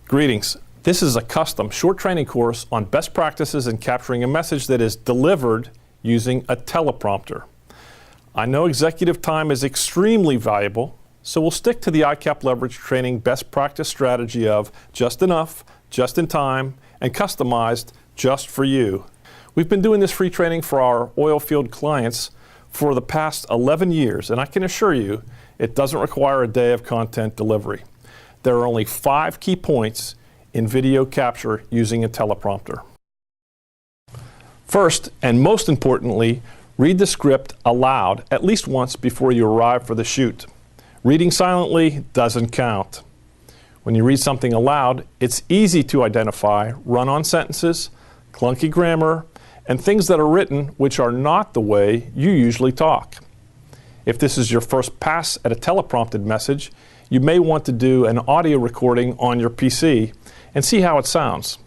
Greetings. This is a custom short training course on best practices in capturing a message that is delivered using a teleprompter. I know executive time is extremely valuable, so we'll stick to the ICAP leverage training best practice strategy of just enough, just in time, and customized just for you. We've been doing this free training for our oil field clients for the past 11 years, and I can assure you it doesn't require a day of content delivery. There are only 5 key points in video capture using a teleprompter. First, and most importantly, read the script aloud at least once before you arrive for the shoot. Reading silently doesn't count. When you read something aloud, it's easy to identify run-on sentences, clunky grammar, and things that are written which are not the way you usually talk. If this is your first pass at a teleprompted message, you may want to do an audio recording on your PC and see how it sounds.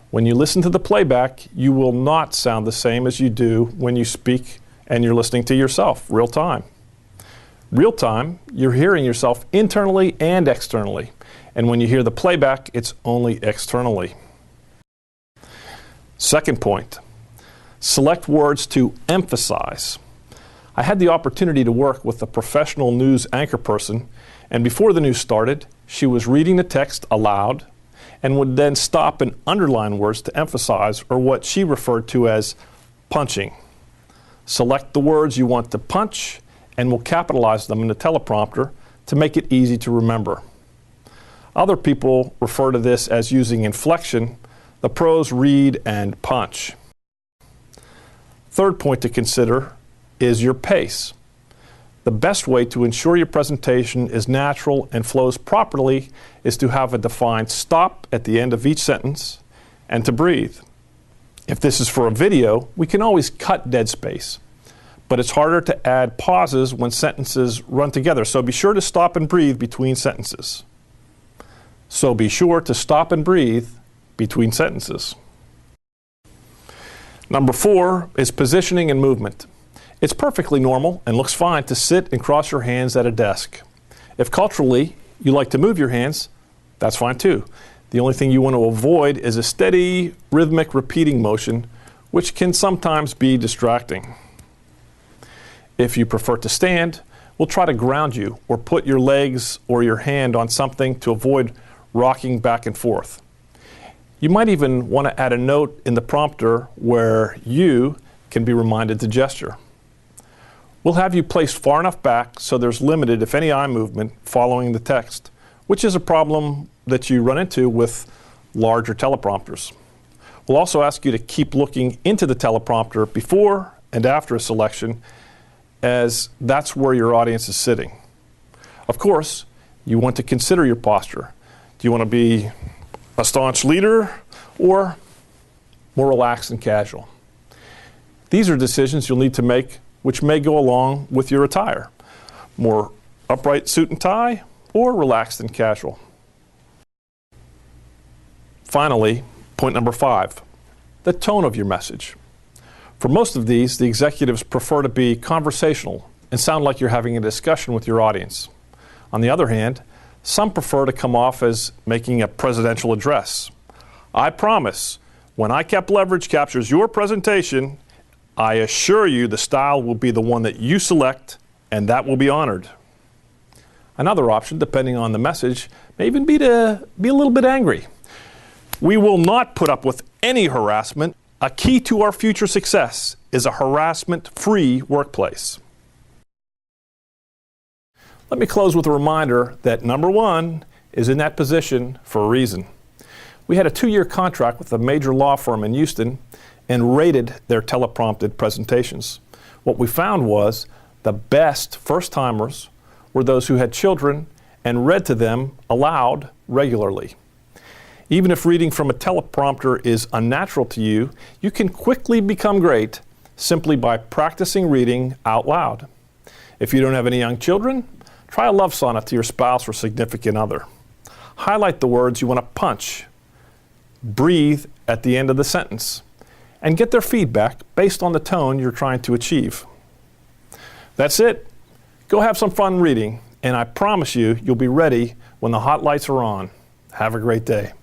When you listen to the playback, you will not sound the same as you do when you speak and you're listening to yourself, real time. Real time, you're hearing yourself internally and externally. And when you hear the playback, it's only externally. Second point, select words to emphasize. I had the opportunity to work with a professional news anchor person, and before the news started, she was reading the text aloud and would then stop and underline words to emphasize, or what she referred to as punching. Select the words you want to punch, and we'll capitalize them in the teleprompter to make it easy to remember. Other people refer to this as using inflection. The pros read and punch. Third point to consider is your pace. The best way to ensure your presentation is natural and flows properly is to have a defined stop at the end of each sentence and to breathe. If this is for a video, we can always cut dead space, but it's harder to add pauses when sentences run together, so be sure to stop and breathe between sentences. Number 4 is positioning and movement. It's perfectly normal and looks fine to sit and cross your hands at a desk. If culturally you like to move your hands, that's fine too. The only thing you want to avoid is a steady, rhythmic repeating motion, which can sometimes be distracting. If you prefer to stand, we'll try to ground you or put your legs or your hand on something to avoid rocking back and forth. You might even want to add a note in the prompter where you can be reminded to gesture. We'll have you placed far enough back so there's limited, if any, eye movement following the text, which is a problem that you run into with larger teleprompters. We'll also ask you to keep looking into the teleprompter before and after a selection, as that's where your audience is sitting. Of course, you want to consider your posture. Do you want to be a staunch leader or more relaxed and casual? These are decisions you'll need to make, which may go along with your attire. More upright suit and tie or relaxed and casual. Finally, point number 5, the tone of your message. For most of these, the executives prefer to be conversational and sound like you're having a discussion with your audience. On the other hand, some prefer to come off as making a presidential address. I promise, when ICAP Leverage captures your presentation, I assure you the style will be the one that you select, and that will be honored. Another option, depending on the message, may even be to be a little bit angry. We will not put up with any harassment. A key to our future success is a harassment-free workplace. Let me close with a reminder that number 1 is in that position for a reason. We had a 2-year contract with a major law firm in Houston and rated their teleprompted presentations. What we found was the best first-timers were those who had children and read to them aloud regularly. Even if reading from a teleprompter is unnatural to you, you can quickly become great simply by practicing reading out loud. If you don't have any young children, try a love sonnet to your spouse or significant other. Highlight the words you want to punch. Breathe at the end of the sentence, and get their feedback based on the tone you're trying to achieve. That's it. Go have some fun reading, and I promise you, you'll be ready when the hot lights are on. Have a great day.